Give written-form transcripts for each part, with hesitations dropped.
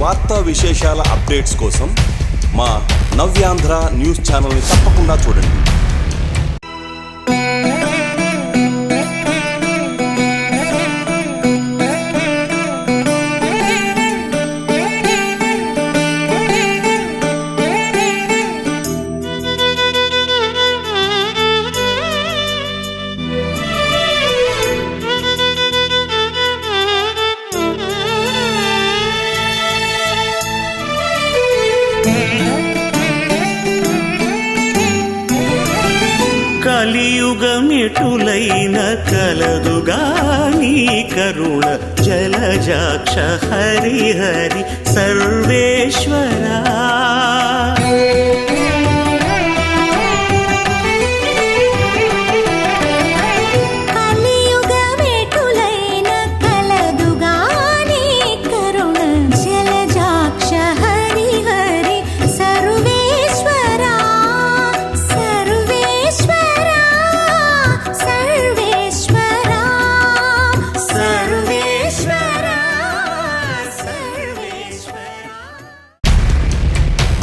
వార్తా విశేషాల అప్డేట్స్ కోసం మా నవ్యాంధ్ర న్యూస్ ఛానల్ని తప్పకుండా చూడండి. కలియుగమిటులైన కలదుగాని కరుణ జలజాక్ష హరిహరి సర్వేశ్వరా.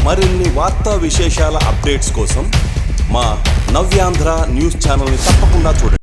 మరిన్ని వార్తా విశేషాల అప్డేట్స్ కోసం మా నవ్యాంధ్ర న్యూస్ ఛానల్ని తప్పకుండా చూడండి.